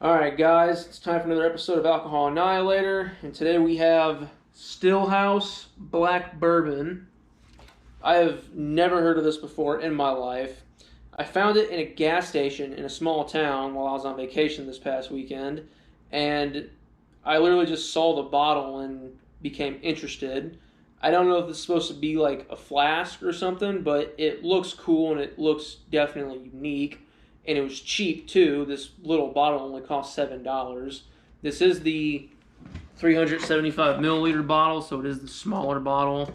Alright guys, it's time for another episode of Alcohol Annihilator, and today we have Stillhouse Black Bourbon. I have never heard of this before in my life. I found it in a gas station in a small town while I was on vacation this past weekend, and I literally just saw the bottle and became interested. I don't know if this is supposed to be like a flask or something, but it looks cool and it looks definitely unique. And it was cheap too. This little bottle only cost $7. This is the 375 milliliter bottle, so it is the smaller bottle.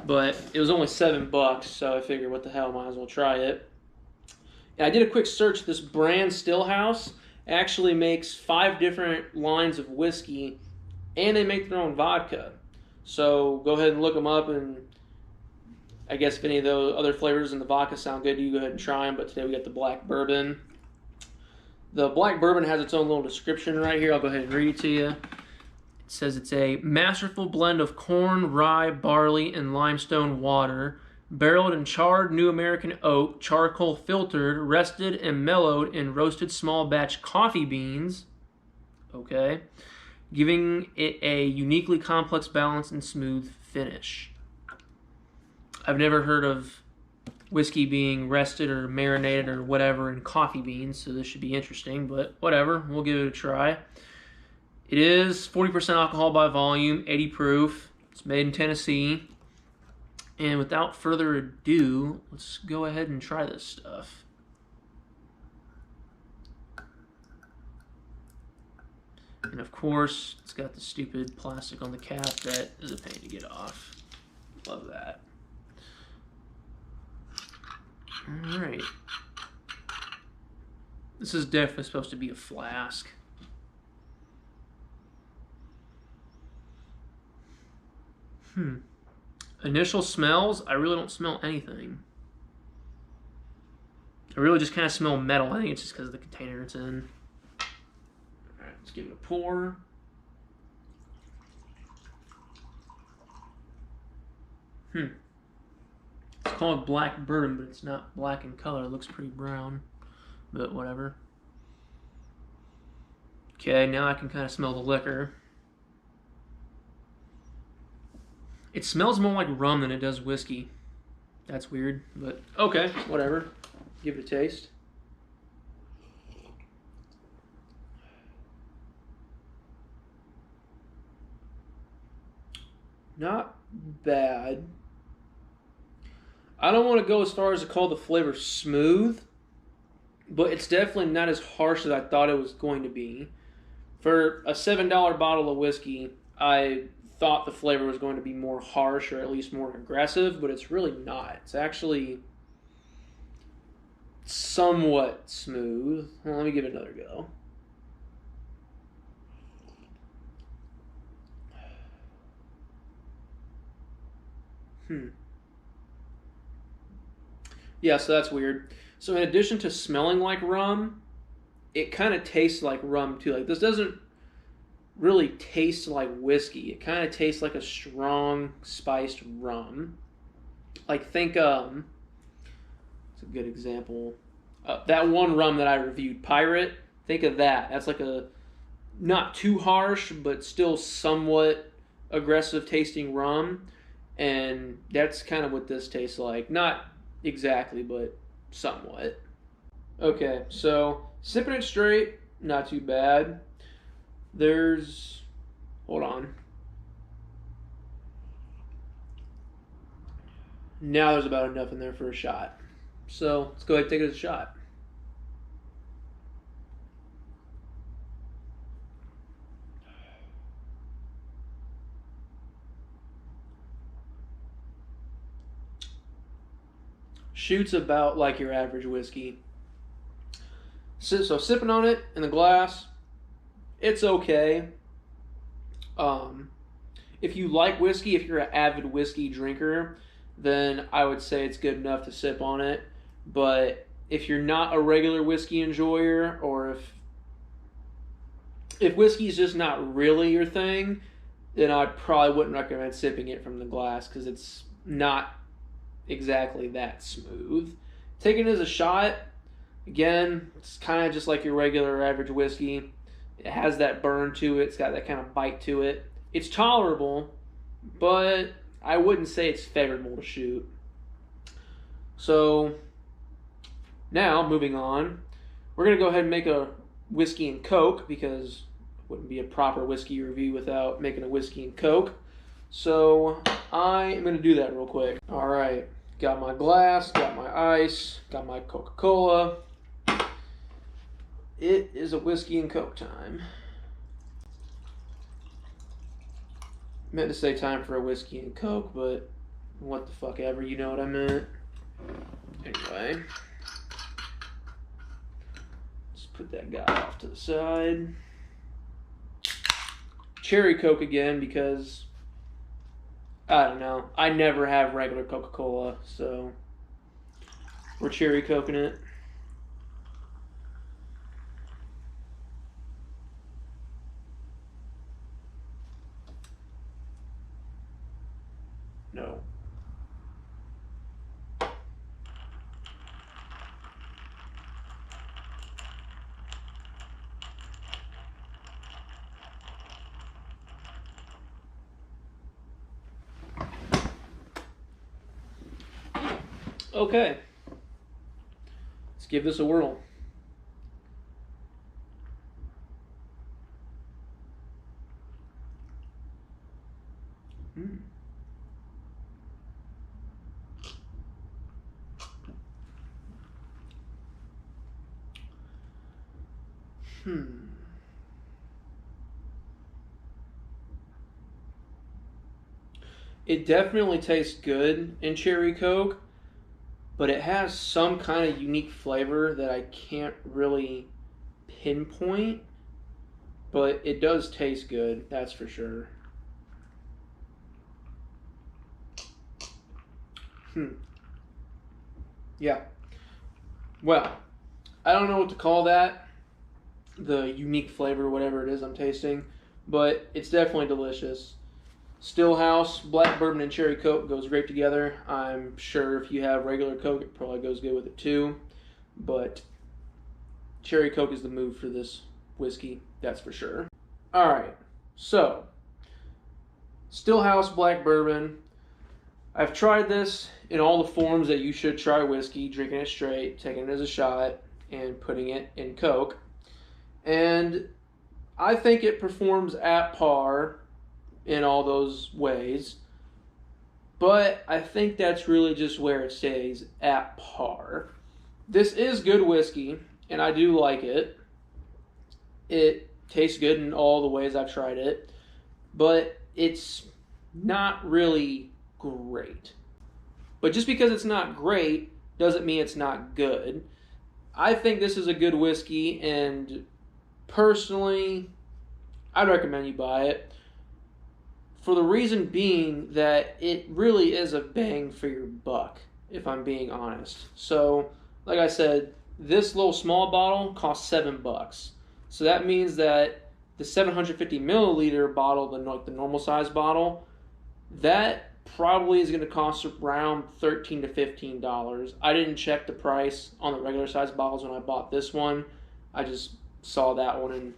But it was only $7, so I figured, what the hell, might as well try it. And I did a quick search. This brand Stillhouse actually makes 5 different lines of whiskey, and they make their own vodka. So go ahead and look them up, and I guess if any of the other flavors in the vodka sound good, you go ahead and try them. But today we got the black bourbon. The black bourbon has its own little description right here. I'll go ahead and read it to you. It says it's a masterful blend of corn, rye, barley, and limestone water, barreled in charred New American oak, charcoal filtered, rested, and mellowed in roasted small batch coffee beans. Okay. Giving it a uniquely complex balance and smooth finish. I've never heard of whiskey being rested or marinated or whatever in coffee beans, so this should be interesting, but whatever, we'll give it a try. It is 40% alcohol by volume, 80 proof. It's made in Tennessee. And without further ado, let's go ahead and try this stuff. And of course, it's got the stupid plastic on the cap that is a pain to get off. Love that. Alright. This is definitely supposed to be a flask. Initial smells, I really don't smell anything. I really just kind of smell metal. I think it's just because of the container it's in. Alright, let's give it a pour. It's called black bourbon, but it's not black in color. It looks pretty brown, but whatever. Okay, now I can kind of smell the liquor. It smells more like rum than it does whiskey. That's weird, but okay, whatever. Give it a taste. Not bad. I don't want to go as far as to call the flavor smooth, but it's definitely not as harsh as I thought it was going to be. For a $7 bottle of whiskey, I thought the flavor was going to be more harsh or at least more aggressive, but it's really not. It's actually somewhat smooth. Well, let me give it another go. Yeah, so that's weird. So in addition to smelling like rum, it kind of tastes like rum too. Like, this doesn't really taste like whiskey. It kind of tastes like a strong spiced rum. Like, think, it's a good example. That one rum that I reviewed, Pirate, think of that. That's like a not too harsh, but still somewhat aggressive tasting rum. And that's kind of what this tastes like. Not exactly, but somewhat. Okay, so sipping it straight, not too bad. Hold on. Now there's about enough in there for a shot. So let's go ahead and take it as a shot. Shoots about like your average whiskey. So sipping on it in the glass, it's okay. If you like whiskey, if you're an avid whiskey drinker, then I would say it's good enough to sip on it. But if you're not a regular whiskey enjoyer, or if whiskey is just not really your thing, then I probably wouldn't recommend sipping it from the glass, because it's not exactly that smooth. Taking it as a shot, again, it's kind of just like your regular average whiskey. It has that burn to it. It's got that kind of bite to it. It's tolerable, but I wouldn't say it's favorable to shoot. So now, moving on, we're going to go ahead and make a whiskey and Coke, because it wouldn't be a proper whiskey review without making a whiskey and Coke. So I am going to do that real quick. All right, got my glass, got my ice, got my Coca-Cola. It is a whiskey and Coke time. Meant to say time for a whiskey and Coke, but what the fuck ever, you know what I meant. Anyway, let's put that guy off to the side. Cherry Coke again, because I don't know, I never have regular Coca-Cola, so we're cherry coking it. No. Okay. Let's give this a whirl. It definitely tastes good in Cherry Coke, but it has some kind of unique flavor that I can't really pinpoint, but it does taste good, that's for sure. Yeah. Well, I don't know what to call that, the unique flavor, whatever it is I'm tasting, but it's definitely delicious. Stillhouse, black bourbon, and cherry Coke goes great together. I'm sure if you have regular Coke, it probably goes good with it too. But cherry Coke is the move for this whiskey, that's for sure. Alright, so Stillhouse black bourbon. I've tried this in all the forms that you should try whiskey, drinking it straight, taking it as a shot, and putting it in Coke. And I think it performs at par in all those ways, but I think that's really just where it stays, at par. This is good whiskey, and I do like it. It tastes good in all the ways I've tried it, but it's not really great. But just because it's not great doesn't mean it's not good. I think this is a good whiskey, and personally, I'd recommend you buy it. For the reason being that it really is a bang for your buck, if I'm being honest. So, like I said, this little small bottle costs $7. So that means that the 750 milliliter bottle, the normal size bottle, that probably is going to cost around $13 to $15. I didn't check the price on the regular size bottles when I bought this one. I just saw that one and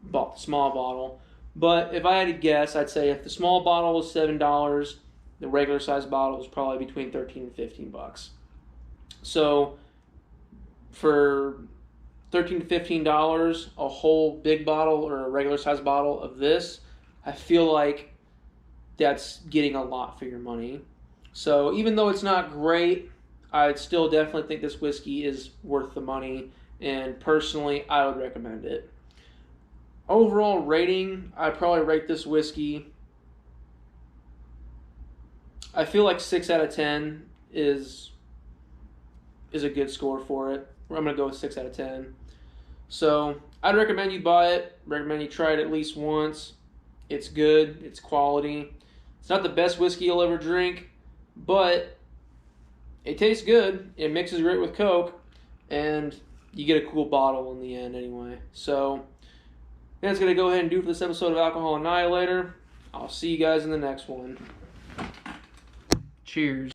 bought the small bottle. But if I had to guess, I'd say if the small bottle was $7, the regular size bottle was probably between $13 and $15. So for $13 to $15, a whole big bottle or a regular size bottle of this, I feel like that's getting a lot for your money. So even though it's not great, I'd still definitely think this whiskey is worth the money, and personally, I would recommend it. Overall rating, I'd probably rate this whiskey, I feel like 6 out of 10 is a good score for it. I'm going to go with 6 out of 10. So I'd recommend you buy it, recommend you try it at least once. It's good, it's quality. It's not the best whiskey you'll ever drink, but it tastes good, it mixes great with Coke, and you get a cool bottle in the end anyway. So that's going to go ahead and do for this episode of Alcohol Annihilator. I'll see you guys in the next one. Cheers.